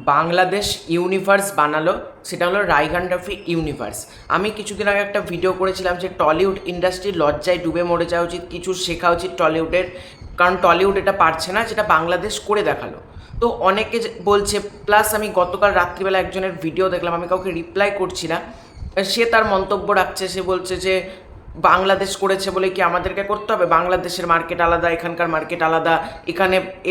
Bangladesh universe বানালো, সেটা হলো রাইগান রাফি ইউনিভার্স। আমি কিছুদিন আগে একটা ভিডিও করেছিলাম যে টলিউড ইন্ডাস্ট্রি লজ্জায় ডুবে মরে যাওয়া উচিত, কিছু শেখা উচিত টলিউডের, কারণ টলিউড এটা পারছে না যেটা বাংলাদেশ করে দেখালো। তো অনেকে বলছে, প্লাস আমি গতকাল রাত্রিবেলা একজনের ভিডিও দেখলাম, আমি কাউকে রিপ্লাই করছি না, সে তার মন্তব্য রাখছে, সে বলছে যে বাংলাদেশ করেছে বলে কি আমাদেরকে করতে হবে, বাংলাদেশের মার্কেট আলাদা, এখানকার মার্কেট আলাদা,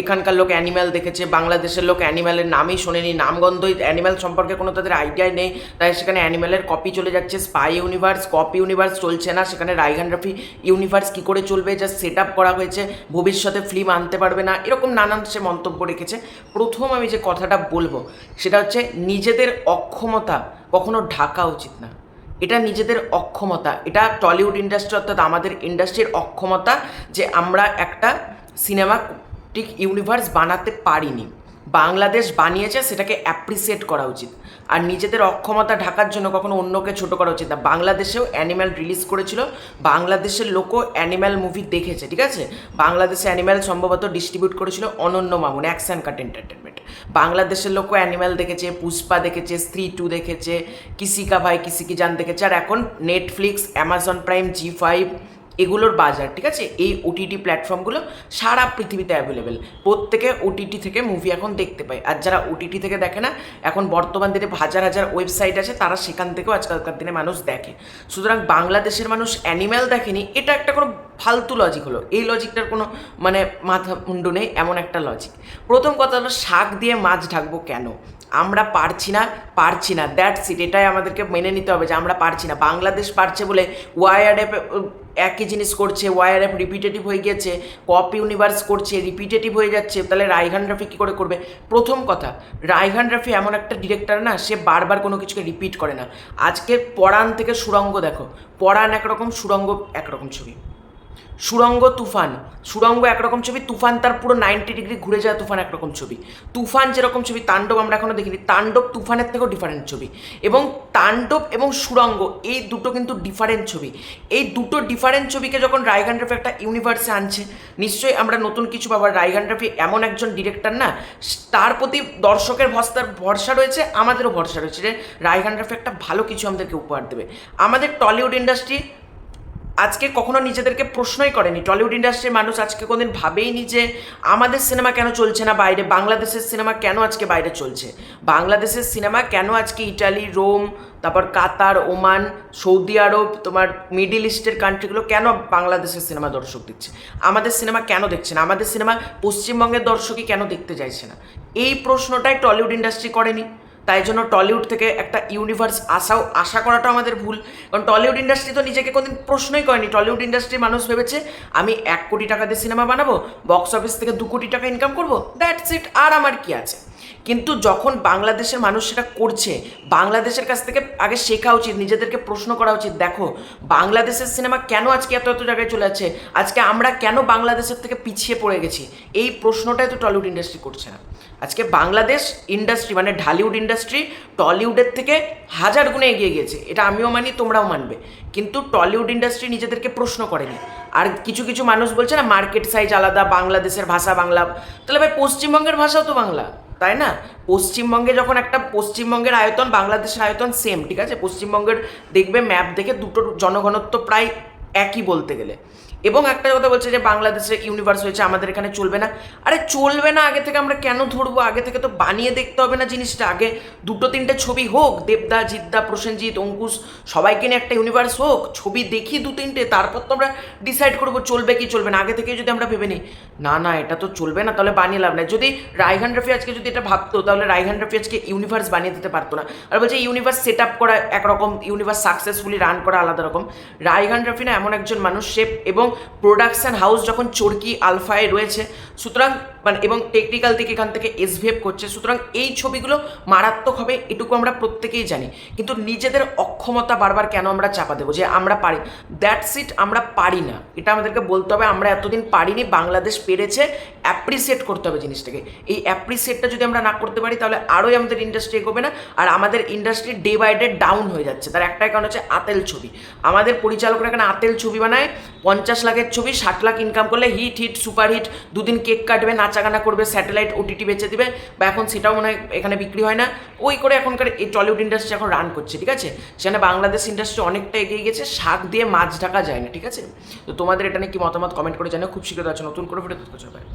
এখানকার লোক অ্যানিম্যাল দেখেছে, বাংলাদেশের লোক অ্যানিম্যালের নামই শোনেনি, নামগন্ধই অ্যানিম্যাল সম্পর্কে কোনো তাদের আইডিয়াই নেই, তাই সেখানে অ্যানিম্যালের কপি চলে যাচ্ছে, স্পাই ইউনিভার্স কপি ইউনিভার্স চলছে না, সেখানে রাইগান রাফি ইউনিভার্স কী করে চলবে, যা সেট আপ করা হয়েছে, ভবিষ্যতে ফিল্ম আনতে পারবে না, এরকম নানান সে মন্তব্য রেখেছে। প্রথম আমি যে কথাটা বলবো সেটা হচ্ছে, নিজেদের অক্ষমতা কখনো ঢাকা উচিত না। এটা নিজেদের অক্ষমতা, এটা টলিউড ইন্ডাস্ট্রি অর্থাৎ আমাদের ইন্ডাস্ট্রির অক্ষমতা যে আমরা একটা সিনেমাটিক ইউনিভার্স বানাতে পারিনি। বাংলাদেশ বানিয়েছে, সেটাকে অ্যাপ্রিসিয়েট করা উচিত। আর নিজেদের অক্ষমতা ঢাকার জন্য কখনো অন্যকে ছোটো করা উচিত না। বাংলাদেশেও অ্যানিম্যাল রিলিজ করেছিল, বাংলাদেশের লোকও অ্যানিম্যাল মুভি দেখেছে, ঠিক আছে। বাংলাদেশে অ্যানিম্যাল সম্ভবত ডিস্ট্রিবিউট করেছিল অনন্য মামুন, অ্যাকশন কাট এন্টারটেনমেন্ট। বাংলাদেশের লোকও অ্যানিম্যাল দেখেছে, পুষ্পা দেখেছে, স্ত্রী 2 দেখেছে, কিসি কা ভাই কিসি কি জান দেখেছে। আর এখন নেটফ্লিক্স, অ্যামাজন প্রাইম, জি5 এগুলোর বাজার, ঠিক আছে। এই ওটিটি প্ল্যাটফর্মগুলো সারা পৃথিবীতে অ্যাভেলেবেল, প্রত্যেকে ওটিটি থেকে মুভি এখন দেখতে পায়। আর যারা ওটিটি থেকে দেখে না, এখন বর্তমান দিনে হাজার হাজার ওয়েবসাইট আছে, তারা সেখান থেকেও আজকালকার দিনে মানুষ দেখে। সুতরাং বাংলাদেশের মানুষ অ্যানিম্যাল দেখেনি, এটা একটা কোনো ফালতু লজিক হলো। এই লজিকটার কোনো মাথা মুন্ডু নেই, এমন একটা লজিক। প্রথম কথা হলো, শাক দিয়ে মাছ ঢাকবো কেন? আমরা পারছি না, দ্যাটস ইট। এটাই আমাদেরকে মেনে নিতে হবে যে আমরা পারছি না। বাংলাদেশ পারছে বলে ওয়াইআরএফ একই জিনিস করছে, ওয়াইআরএফ রিপিটেটিভ হয়ে গেছে, পপ ইউনিভার্স করছে, রিপিটেটিভ হয়ে যাচ্ছে, তাহলে রাইহান রাফি কী করে করবে? প্রথম কথা, রাইহান রাফি এমন একটা ডিরেক্টর না, সে বারবার কোনো কিছুকে রিপিট করে না। আজকে পরাণ থেকে সুরঙ্গ দেখো, পরাণ একরকম, সুরঙ্গ একরকম ছবি। সুরঙ্গ একরকম ছবি, তুফান তার পুরো 90 ডিগ্রি ঘুরে যায়, তুফান একরকম ছবি। তুফান যেরকম ছবি, তাণ্ডব আমরা এখনও দেখিনি, তাণ্ডব তুফানের থেকেও ডিফারেন্ট ছবি। এবং তাণ্ডব এবং সুরঙ্গ এই দুটো কিন্তু ডিফারেন্ট ছবি। এই দুটো ডিফারেন্ট ছবিকে যখন রাইহান রাফি একটা ইউনিভার্সে আনছে, নিশ্চয়ই আমরা নতুন কিছু পাবার। রাইহান রাফি এমন একজন ডিরেক্টর না, তার প্রতি দর্শকের ভরসা রয়েছে, আমাদেরও ভরসা রয়েছে যে রাইহান রাফি একটা ভালো কিছু আমাদেরকে উপহার দেবে। আমাদের টলিউড ইন্ডাস্ট্রি আজকে কখনো নিজেদেরকে প্রশ্নই করেনি। টলিউড ইন্ডাস্ট্রির মানুষ আজকে কোনোদিন ভাবেইনি যে আমাদের সিনেমা কেন চলছে না বাইরে, বাংলাদেশের সিনেমা কেন আজকে বাইরে চলছে, বাংলাদেশের সিনেমা কেন আজকে ইটালি, রোম, তারপর কাতার, ওমান, সৌদি আরব, তোমার মিডিল ইস্টের কান্ট্রিগুলো কেন বাংলাদেশের সিনেমা দর্শক দিচ্ছে, আমাদের সিনেমা কেন দেখছে না, আমাদের সিনেমা পশ্চিমবঙ্গের দর্শকই কেন দেখতে চাইছে না। এই প্রশ্নটাই টলিউড ইন্ডাস্ট্রি করেনি। তাই জন্য টলিউড থেকে একটা ইউনিভার্স আশা করাটা আমাদের ভুল। কারণ টলিউড ইন্ডাস্ট্রি তো নিজেকে কোনোদিন প্রশ্নই করেনি। টলিউড ইন্ডাস্ট্রির মানুষ ভেবেছে আমি 1 কোটি টাকা দিয়ে সিনেমা বানাবো, বক্স অফিস থেকে 2 কোটি টাকা ইনকাম করবো, দ্যাটস ইট, আর আমার কি আছে। কিন্তু যখন বাংলাদেশের মানুষ সেটা করছে, বাংলাদেশের কাছ থেকে আগে শেখা উচিত, নিজেদেরকে প্রশ্ন করা উচিত, দেখো বাংলাদেশের সিনেমা কেন আজকে এত এত জায়গায় চলে যাচ্ছে, আজকে আমরা কেন বাংলাদেশের থেকে পিছিয়ে পড়ে গেছি, এই প্রশ্নটাই তো টলিউড ইন্ডাস্ট্রি করছে না। আজকে বাংলাদেশ ইন্ডাস্ট্রি মানে ঢালিউড ইন্ডাস্ট্রি টলিউডের থেকে 1000 গুণে এগিয়ে গেছে, এটা আমিও মানি, তোমরাও মানবে। কিন্তু টলিউড ইন্ডাস্ট্রি নিজেদেরকে প্রশ্ন করেনি। আর কিছু কিছু মানুষ বলছে না মার্কেট সাইজ আলাদা, বাংলাদেশের ভাষা বাংলা, তাহলে ভাই পশ্চিমবঙ্গের ভাষাও তো বাংলা, তাই না? পশ্চিমবঙ্গে যখন একটা পশ্চিমবঙ্গের আয়তন বাংলাদেশের আয়তন সেম, ঠিক আছে। পশ্চিমবঙ্গের দেখবে ম্যাপ দেখে দুটোর জনঘনত্ব প্রায় একই বলতে গেলে। এবং একটা কথা বলছে যে বাংলাদেশে ইউনিভার্স হয়েছে, আমাদের এখানে চলবে না। আরে চলবে না আগে থেকে আমরা কেন ধরবো? আগে থেকে তো বানিয়ে দেখতে হবে না জিনিসটা। আগে 2-3টে ছবি হোক, দেবদা, জিদ্দা, প্রসেনজিৎ, অঙ্কুশ সবাইকে নিয়ে একটা ইউনিভার্স হোক, ছবি দেখি 2-3টে, তারপর তো আমরা ডিসাইড করবো চলবে কি চলবে না। আগে থেকে যদি আমরা ভেবে নিই না এটা তো চলবে না, তাহলে বানিয়ে লাভ নাই। যদি রাইহান রাফি আজকে যদি এটা ভাবতো, তাহলে রাইহান রাফি আজকে ইউনিভার্স বানিয়ে দিতে পারতো না। আর বলছে ইউনিভার্স সেট আপ করা একরকম, ইউনিভার্স সাকসেসফুলি রান করা আলাদা রকম। রাইহান রাফি না এমন একজন মানুষ, সে এবং প্রোডাকশান হাউস যখন চরকি আলফায় রয়েছে, সুতরাং এবং টেকনিক্যাল দিকে এখান থেকে এসভিএফ করছে, সুতরাং এই ছবিগুলো মারাত্মক হবে, এটুকু আমরা প্রত্যেকেই জানি। কিন্তু নিজেদের অক্ষমতা বারবার কেন আমরা চাপা দেবো যে আমরা পারি? দ্যাটস ইট, আমরা পারি না, এটা আমাদেরকে বলতে হবে। আমরা এতদিন পারিনি, বাংলাদেশ পেরেছে, অ্যাপ্রিসিয়েট করতে হবে জিনিসটাকে। এই অ্যাপ্রিসিয়েটটা যদি আমরা না করতে পারি, তাহলে আরোই আমাদের ইন্ডাস্ট্রি এগোবে না। আর আমাদের industry day by day down হয়ে যাচ্ছে। তার একটাই কারণ হচ্ছে আতেল ছবি। আমাদের পরিচালকরা এখানে আতেল ছবি বানায়, 50 লাখের ছবি 60 লাখ ইনকাম করলে হিট সুপার হিট, 2 দিন কেক কাটবে, নাচাগানা করবে, স্যাটেলাইট ওটিটি বেচে দিবে, বা এখন সেটাও মনে হয় এখানে বিক্রি হয় না, ওই করে এখনকার এই টলিউড ইন্ডাস্ট্রি এখন রান করছে, ঠিক আছে? সেখানে বাংলাদেশ ইন্ডাস্ট্রি অনেকটা এগিয়ে গেছে, শাক দিয়ে মাছ ঢাকা যায় না, ঠিক আছে? তো তোমাদের এটা নিয়ে কি মতামত কমেন্ট করে জানাও, খুব শীঘ্রই আছে নতুন করে ভিডিও।